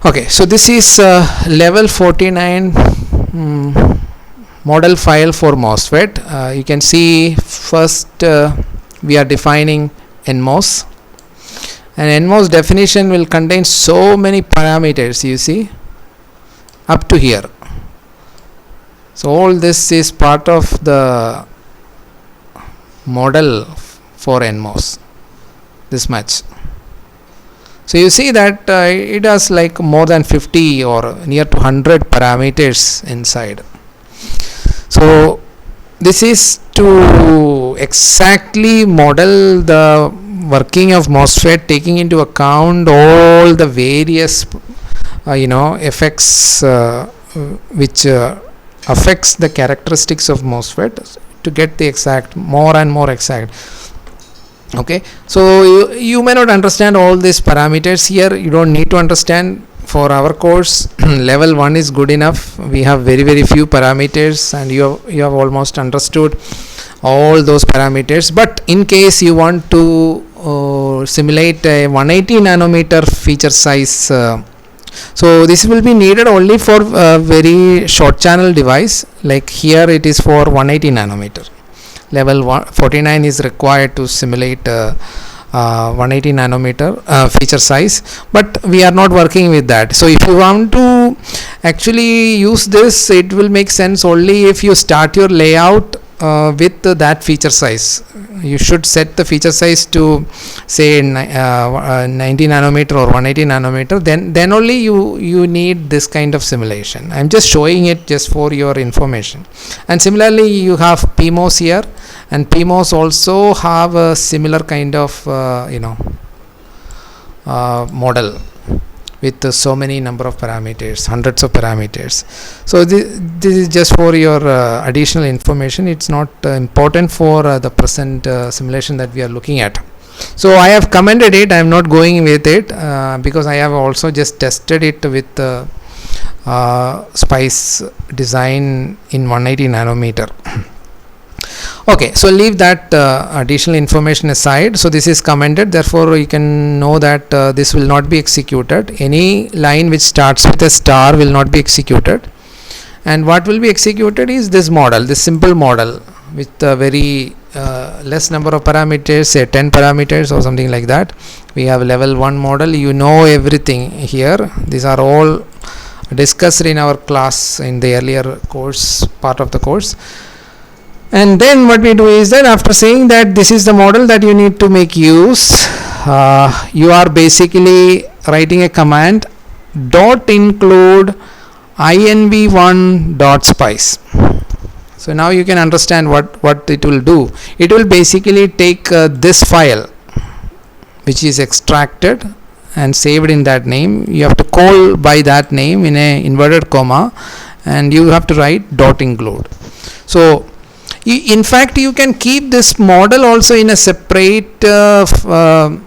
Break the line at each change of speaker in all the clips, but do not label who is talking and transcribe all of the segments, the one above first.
Okay, so this is level 49 model file for MOSFET. You can see first we are defining NMOS, and NMOS definition will contain so many parameters, you see, up to here. So all this is part of the model for NMOS, this much. So you see that it has like more than 50 or near to 100 parameters inside. So this is to exactly model the working of MOSFET, taking into account all the various effects which affects the characteristics of MOSFET to get the exact, more and more exact. Okay, so you may not understand all these parameters here. You don't need to understand. For our course, level 1 is good enough. We have very few parameters, and you have almost understood all those parameters. But in case you want to simulate a 180 nanometer feature size, so this will be needed only for a very short channel device. Like here it is for 180 nanometer. Level 49 is required to simulate 180 nanometer feature size, but we are not working with that. So if you want to actually use this, it will make sense only if you start your layout with that feature size. You should set the feature size to say 90 nanometer or 180 nanometer. Then only you need this kind of simulation. I'm just showing it just for your information. And similarly, you have PMOS here, and PMOS also have a similar kind of model with so many number of parameters, hundreds of parameters. So this is just for your additional information. It's not important for the present simulation that we are looking at. So I have commented it. I am not going with it because I have also just tested it with SPICE design in 180 nanometer. Okay, so leave that additional information aside. So this is commented, therefore you can know that this will not be executed. Any line which starts with a star will not be executed, and what will be executed is this model, this simple model with a very less number of parameters, say 10 parameters or something like that. We have level 1 model. You know everything here. These are all discussed in our class in the earlier course, part of the course. And then what we do is that after saying that this is the model that you need to make use, you are basically writing a command .include inv1.spice. So now you can understand what it will do. It will basically take this file which is extracted and saved in that name. You have to call by that name in a inverted comma, and you have to write .include. So in fact, you can keep this model also in a separate file,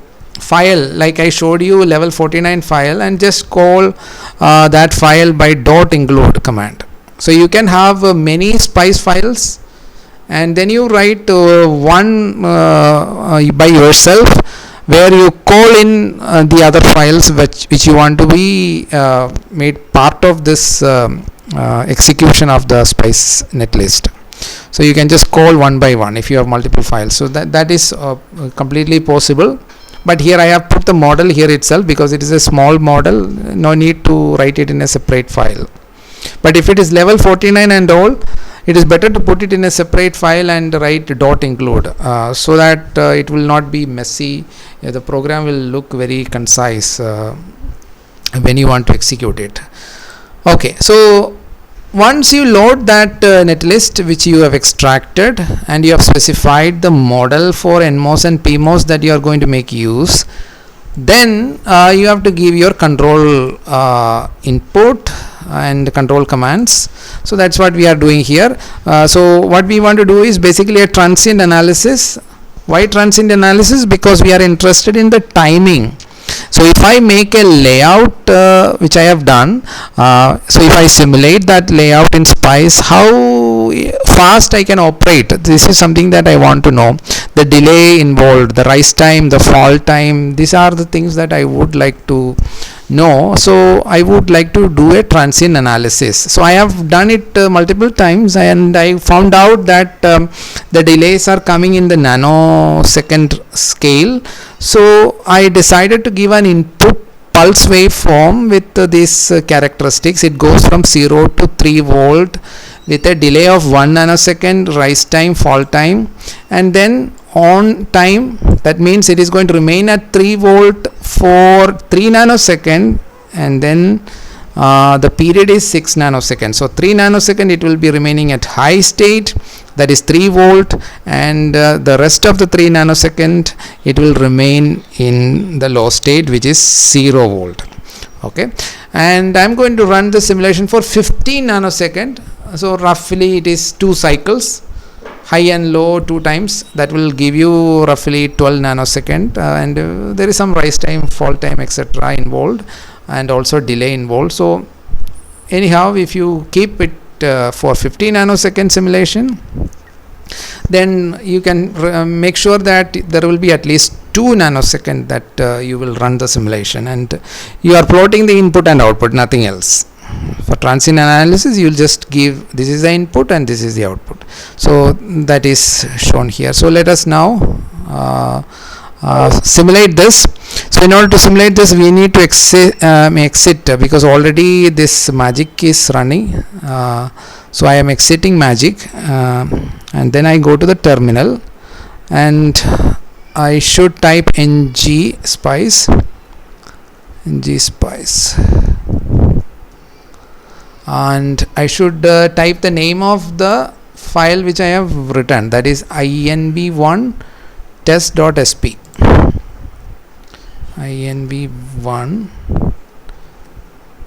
like I showed you, level 49 file, and just call that file by .include command. So you can have many SPICE files, and then you write one by yourself, where you call in the other files which you want to be made part of this execution of the SPICE netlist. So you can just call one by one if you have multiple files. So that is completely possible. But here I have put the model here itself because it is a small model. No need to write it in a separate file. But if it is level 49 and all, it is better to put it in a separate file and write .include so that it will not be messy. The program will look very concise when you want to execute it. Okay, so once you load that netlist which you have extracted, and you have specified the model for NMOS and PMOS that you are going to make use, then you have to give your control input and control commands. So that's what we are doing here. So what we want to do is basically a transient analysis. Why transient analysis? Because we are interested in the timing. So if I make a layout which I have done, so if I simulate that layout in SPICE, how fast I can operate, this is something that I want to know. The delay involved, the rise time, the fall time, these are the things that I would like to No, so I would like to do a transient analysis. So I have done it multiple times, and I found out that the delays are coming in the nanosecond scale. So I decided to give an input pulse waveform with these characteristics. It goes from 0 to 3 volt with a delay of 1 nanosecond, rise time, fall time, and then on time. That means it is going to remain at 3 volt for 3 nanosecond, and then the period is 6 nanoseconds. So 3 nanosecond it will be remaining at high state, that is 3 volt, and the rest of the 3 nanosecond it will remain in the low state, which is 0 volt. Okay, and I'm going to run the simulation for 15 nanosecond. So roughly it is 2 cycles, high and low 2 times. That will give you roughly 12 nanosecond, and there is some rise time, fall time, etc. involved, and also delay involved. So anyhow, if you keep it for 15 nanosecond simulation, then you can make sure that there will be at least 2 nanosecond that you will run the simulation, and you are plotting the input and output, nothing else. For transient analysis, you will just give this is the input and this is the output. So that is shown here. So let us now simulate this. So in order to simulate this, we need to exit because already this magic is running. So I am exiting magic, and then I go to the terminal, and I should type ngspice, and I should type the name of the file which I have written, that is inv1 test.sp. inv1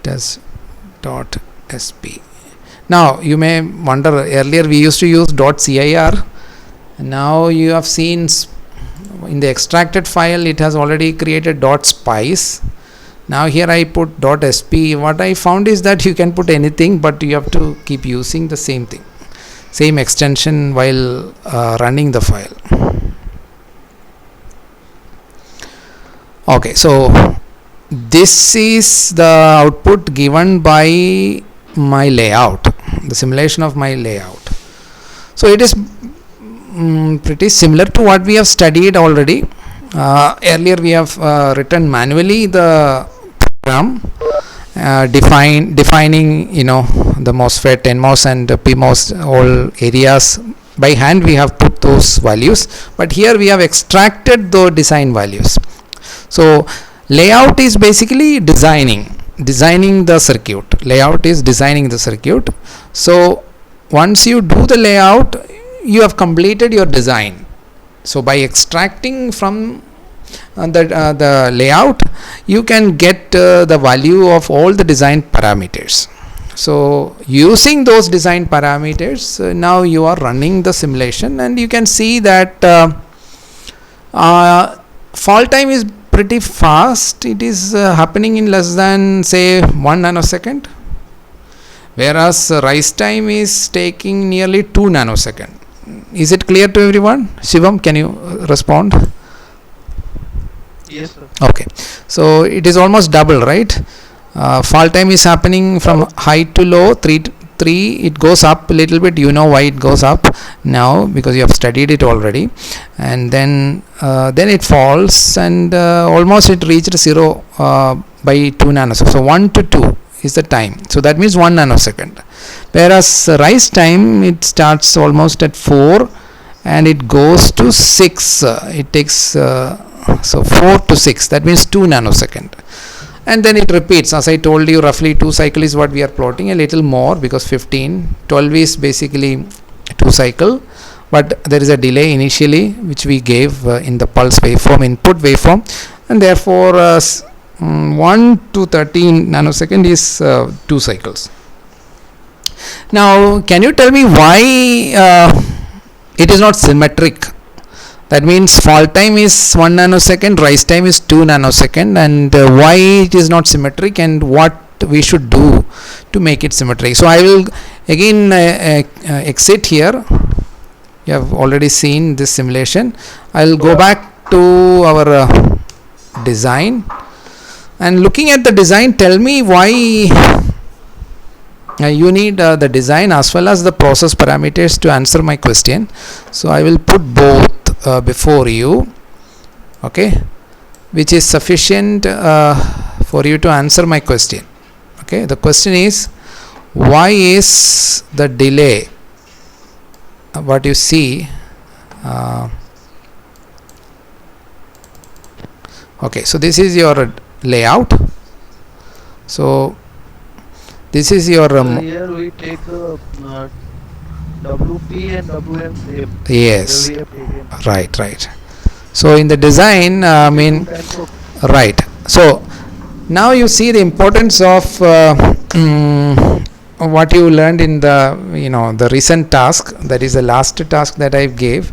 test.sp. Now you may wonder, earlier we used to use .cir. Now you have seen in the extracted file it has already created .spice. Now here I put .sp. What I found is that you can put anything, but you have to keep using the same thing, same extension while running the file. Okay, so this is the output given by my layout, the simulation of my layout. So it is pretty similar to what we have studied already. Earlier we have written manually the program, defining the MOSFET, NMOS and PMOS, all areas by hand we have put those values, but here we have extracted the design values. So layout is basically designing the circuit. Layout is designing the circuit. So once you do the layout, you have completed your design. So by extracting from the layout, you can get the value of all the design parameters. So using those design parameters, now you are running the simulation, and you can see that fall time is pretty fast. It is happening in less than say 1 nanosecond, whereas rise time is taking nearly 2 nanosecond. Is it clear to everyone? Shivam, can you respond?
Yes, sir.
Okay, so it is almost double, right? Fall time is happening from high to low, 3 it goes up a little bit. You know why it goes up now, because you have studied it already, and then it falls, and almost it reached 0 by 2 nanoseconds. So 1 to 2 is the time, so that means 1 nanosecond, whereas rise time, it starts almost at 4 and it goes to 6. It takes so 4 to 6, that means 2 nanosecond, and then it repeats. As I told you, roughly 2 cycle is what we are plotting, a little more because 12 is basically 2 cycle, but there is a delay initially which we gave in the pulse waveform, input waveform, and therefore 1 to 13 nanosecond is 2 cycles. Now can you tell me why it is not symmetric? That means fall time is 1 nanosecond, rise time is 2 nanosecond, and why it is not symmetric, and what we should do to make it symmetric. So I will again exit here. You have already seen this simulation. I will go back to our design, And looking at the design, tell me why you need the design as well as the process parameters to answer my question. So I will put both before you, okay, which is sufficient for you to answer my question. Okay, the question is, why is the delay what you see okay, so this is your layout. So this is your
here we take the WP and WM frame.
yes, right. So in the design, right. So now you see the importance of what you learned in the the recent task, that is the last task that I gave.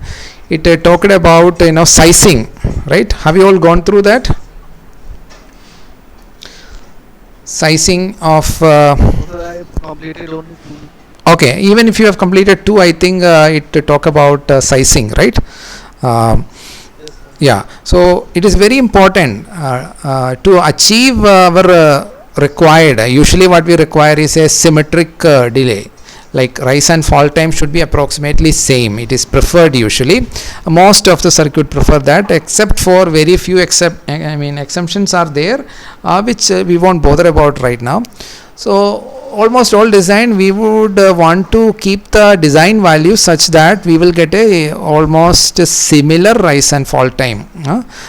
It talked about sizing, right? Have you all gone through that? Sizing of
I have completed only 2.
Okay, even if you have completed 2, I think it talk about sizing, right? Yeah, so it is very important to achieve our required. Usually what we require is a symmetric delay, like rise and fall time should be approximately same. It is preferred usually. Most of the circuit prefer that, except for very few exceptions are there, which we won't bother about right now. So almost all design we would want to keep the design value such that we will get a almost similar rise and fall time.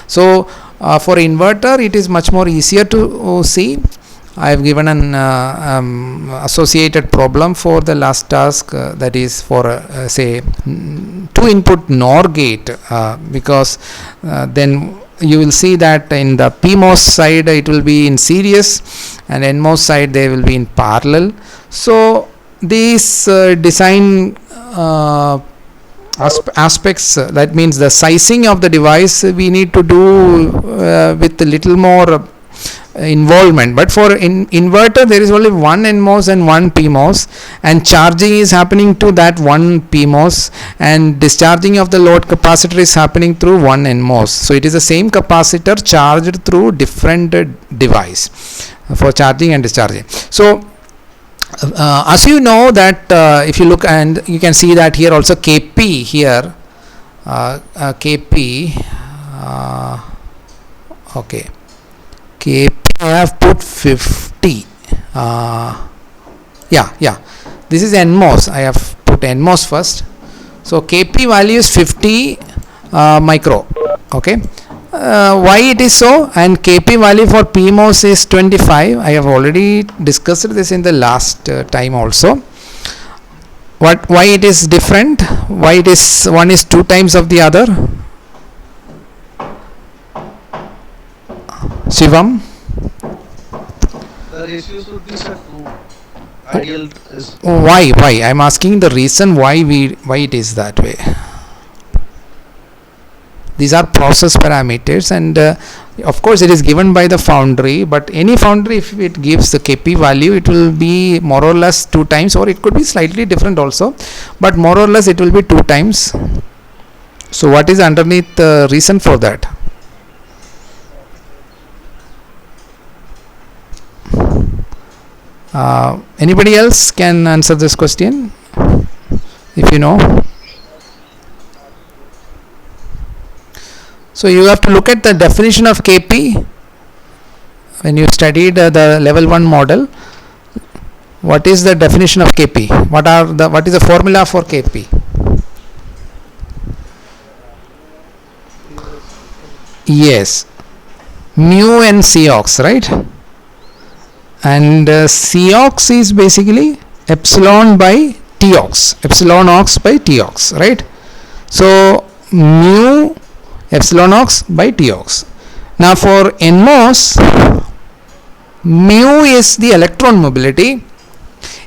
So for inverter it is much more easier to see. I have given an associated problem for the last task, that is for say 2 input NOR gate, because then you will see that in the PMOS side it will be in series and NMOS side they will be in parallel. So these design aspects, that means the sizing of the device we need to do with a little more involvement. But for inverter there is only one NMOS and one PMOS, and charging is happening to that one PMOS, and discharging of the load capacitor is happening through one NMOS. So it is the same capacitor charged through different device for charging and discharging. So as you know that if you look, and you can see that here also KP here, KP okay, KP I have put 50. This is NMOS. I have put NMOS first. So KP value is 50 micro. Okay. Why it is so? And KP value for PMOS is 25. I have already discussed this in the last time also. Why it is different? Why it is one is 2 times of the other? Shivam?
The ratio should be set to ideal.
Why? I am asking the reason why it is that way. These are process parameters, and of course it is given by the foundry, but any foundry, if it gives the KP value, it will be more or less 2 times, or it could be slightly different also, but more or less it will be 2 times. So what is underneath the reason for that? Anybody else can answer this question if you know. So you have to look at the definition of KP when you studied the level 1 model. What is the definition of KP? What is the formula for KP? Yes, mu and COX, right? And COX is basically epsilon by TOX, epsilon ox by TOX, right? So mu epsilon ox by TOX. Now for NMOS, mu is the electron mobility,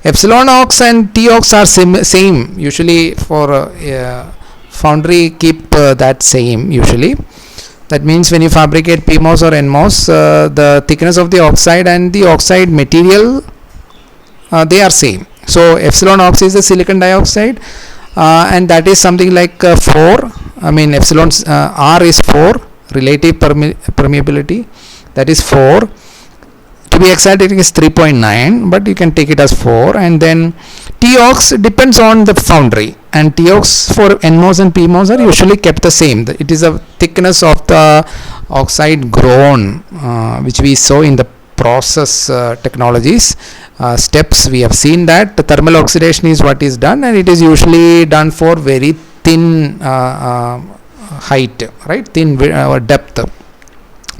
epsilon ox and TOX are same usually. For foundry keep that same usually. That means when you fabricate PMOS or NMOS, the thickness of the oxide and the oxide material, they are same. So epsilon ox is the silicon dioxide, and that is something like 4. I mean epsilon R is 4, relative permeability, that is 4, To be exact, it is 3.9, but you can take it as 4. And then TOX depends on the foundry, and TOX for NMOS and PMOS are usually kept the same. It is a thickness of the oxide grown, which we saw in the process technologies steps. We have seen that the thermal oxidation is what is done, and it is usually done for very thin height, right? Thin depth.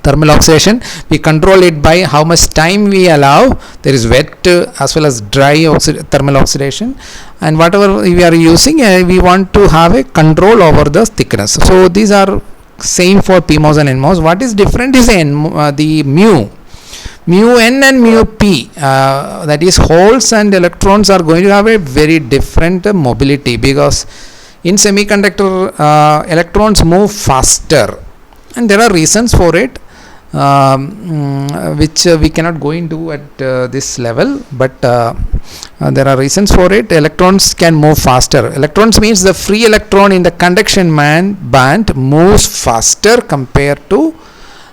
Thermal oxidation, we control it by how much time we allow. There is wet as well as dry thermal oxidation, and whatever we are using, we want to have a control over the thickness. So these are same for PMOS and NMOS. What is different is the mu n and mu p, that is holes and electrons are going to have a very different mobility, because in semiconductor electrons move faster, and there are reasons for it, which we cannot go into at this level, but there are reasons for it. Electrons can move faster. Electrons means the free electron in the conduction band moves faster compared to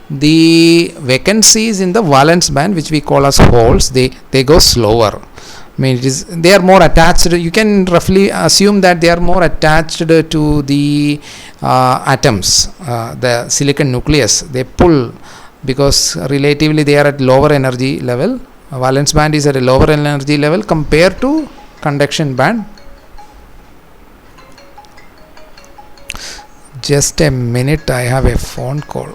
the vacancies in the valence band, which we call as holes. They go slower. I mean, they are more attached. You can roughly assume that they are more attached to the atoms, the silicon nucleus. They pull, because relatively they are at lower energy level. Valence band is at a lower energy level compared to conduction band. Just a minute, I have a phone call,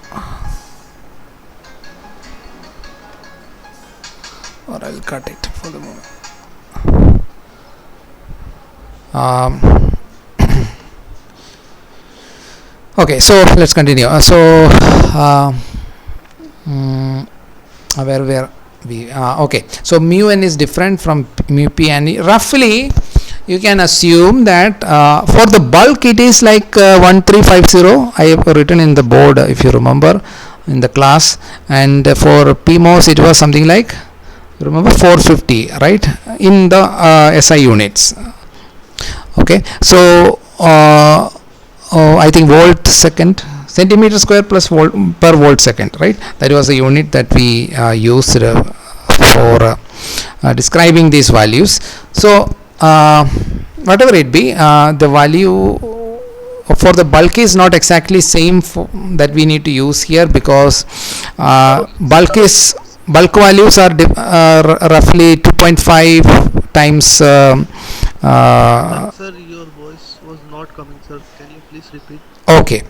or I'll cut it for the moment. Okay, so let's continue. Where were we? Okay, so mu n is different from mu p, and roughly you can assume that for the bulk it is like 1350. I have written in the board, if you remember, in the class, and for PMOS it was something like, remember, 450, right, in the SI units. Okay, so I think volt second, centimeter square plus volt per volt second, right? That was a unit that we used for describing these values. So whatever it be, the value for the bulk is not exactly same that we need to use here, because bulk values are roughly 2.5 times.
Sir, your voice was not coming, sir. Can you please repeat?
Okay.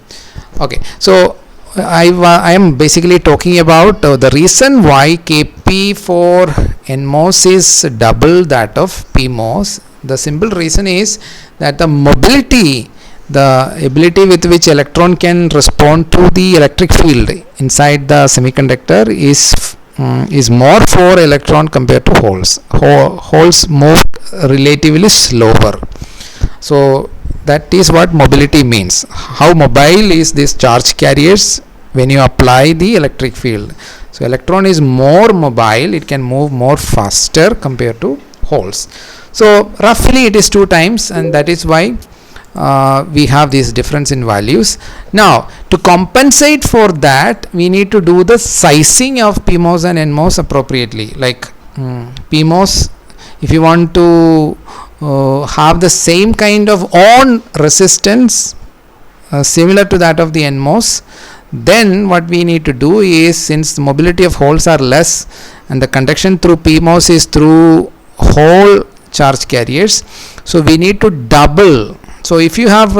So I am basically talking about the reason why Kp for NMOS is double that of PMOS. The simple reason is that the mobility, the ability with which electron can respond to the electric field inside the semiconductor is more for electron compared to holes. Holes move relatively slower. So that is what mobility means. How mobile is this charge carriers when you apply the electric field? So electron is more mobile, it can move more faster compared to holes. So roughly it is 2 times, and that is why we have this difference in values. Now to compensate for that, we need to do the sizing of PMOS and NMOS appropriately. Like PMOS, if you want to have the same kind of on resistance similar to that of the NMOS, then what we need to do is, since the mobility of holes are less and the conduction through PMOS is through hole charge carriers, so we need to double. So if you have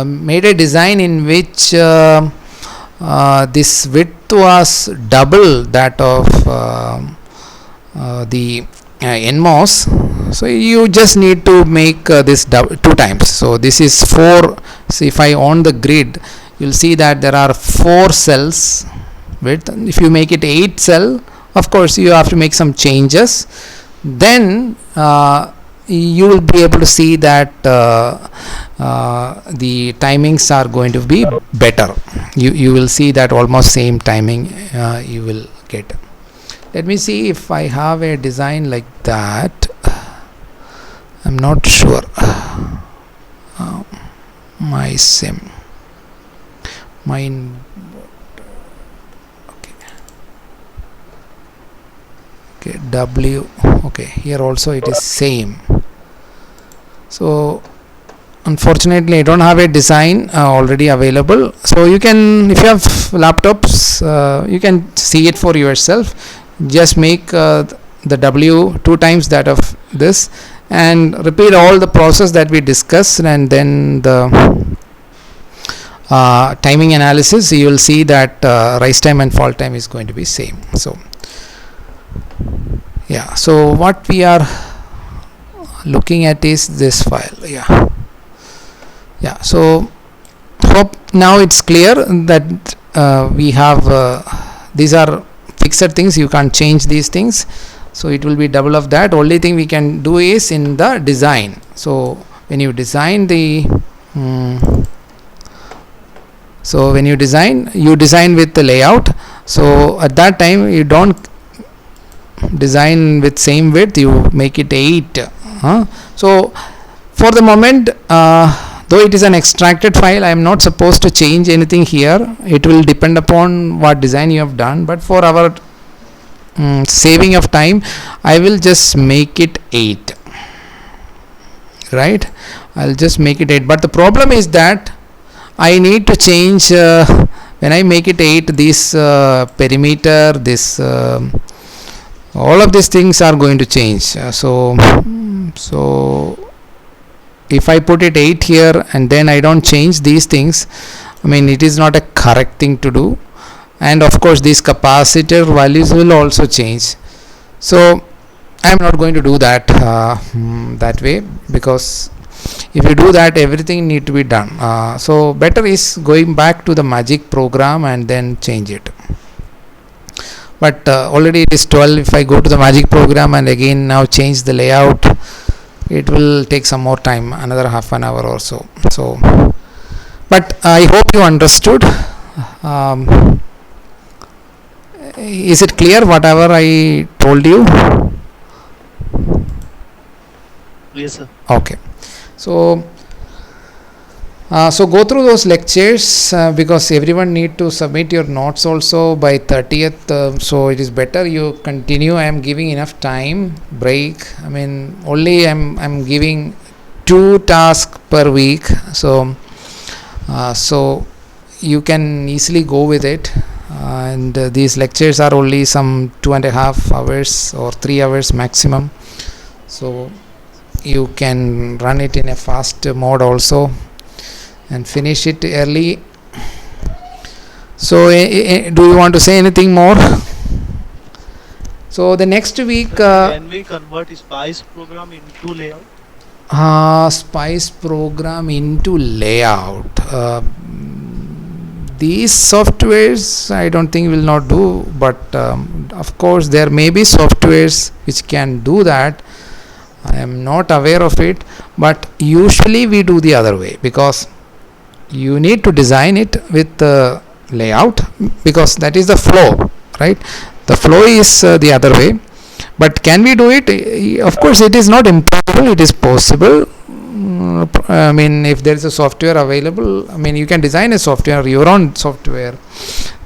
made a design in which this width was double that of the NMOS, so you just need to make this 2 times. So this is 4. So if I on the grid, you'll see that there are 4 cells width. If you make it 8 cell, of course you have to make some changes. Then you will be able to see that the timings are going to be better. You will see that almost same timing you will get. Let me see if I have a design like that. I'm not sure. My sim. Okay. okay, W, okay, here also it is same. So unfortunately I don't have a design already available, so you can, if you have laptops, you can see it for yourself. Just make the W 2 times that of this and repeat all the process that we discussed, and then the timing analysis, you will see that rise time and fall time is going to be same. So yeah, so what we are looking at is this file. Yeah, so hope now it's clear that we have these are fixed things, you can't change these things, so it will be double of that. Only thing we can do is in the design. So when you design the you design with the layout. So at that time you don't design with same width, you make it 8. So for the moment, though it is an extracted file, I am not supposed to change anything here. It will depend upon what design you have done, but for our saving of time, I will just make it 8. Right, I'll just make it 8, but the problem is that I need to change when I make it 8, this perimeter, this all of these things are going to change. So if I put it 8 here and then I don't change these things, I mean, it is not a correct thing to do. And of course these capacitor values will also change. So I am not going to do that that way, because if you do that, everything need to be done. So better is going back to the magic program and then change it. But already it is 12. If I go to the magic program and again now change the layout, it will take some more time, another half an hour or so. So but I hope you understood. Is it clear whatever I told you?
Yes, sir.
Okay. So go through those lectures because everyone need to submit your notes also by 30th. So it is better you continue. I am giving enough time break. I mean, only I'm giving 2 tasks per week. So you can easily go with it. And these lectures are only some 2.5 hours or 3 hours maximum. So you can run it in a fast mode also and finish it early. So do you want to say anything more? So the next week
Can we convert SPICE program into layout?
SPICE program into layout. These softwares I don't think will not do, but of course there may be softwares which can do that. I am not aware of it, but usually we do the other way, because you need to design it with the layout, because that is the flow, right? The flow is the other way. But can we do it? Of course it is not impossible, it is possible. I mean, if there is a software available, I mean, you can design a software, your own software.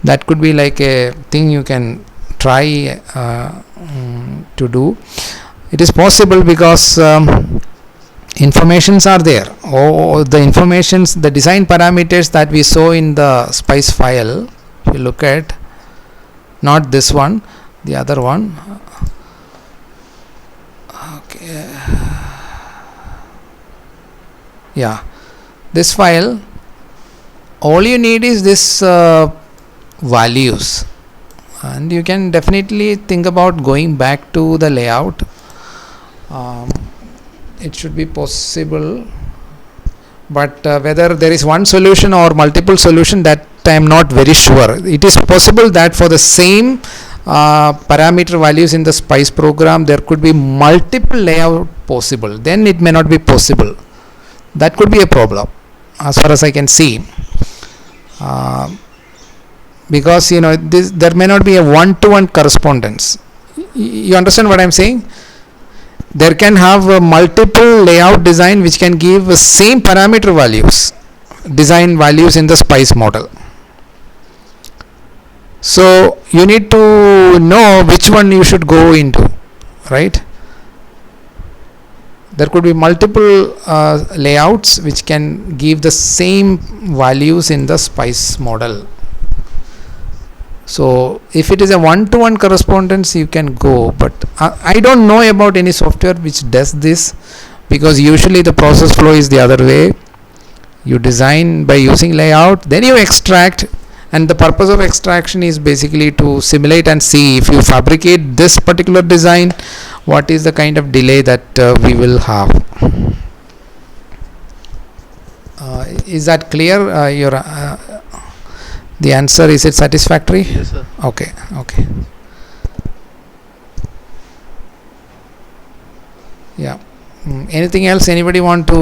That could be like a thing you can try to do. It is possible because informations are there. The informations, the design parameters that we saw in the SPICE file, if you look at, not this one, the other one. Okay. Yeah, this file, all you need is this values, and you can definitely think about going back to the layout. It should be possible, but whether there is one solution or multiple solution, that I am not very sure. It is possible that for the same parameter values in the SPICE program, there could be multiple layout possible. Then it may not be possible. That could be a problem as far as I can see, because there may not be a one-to-one correspondence. You understand what I am saying? There can have a multiple layout design which can give the same parameter values, design values in the SPICE model. So you need to know which one you should go into, right? There could be multiple layouts which can give the same values in the spice model. So if it is a one-to-one correspondence, you can go, but I don't know about any software which does this, because usually the process flow is the other way. You design by using layout, then you extract, and the purpose of extraction is basically to simulate and see if you fabricate this particular design, what is the kind of delay that we will have. Is that clear? Your the answer, is it satisfactory?
Yes, sir.
Okay. Yeah. Anything else anybody want to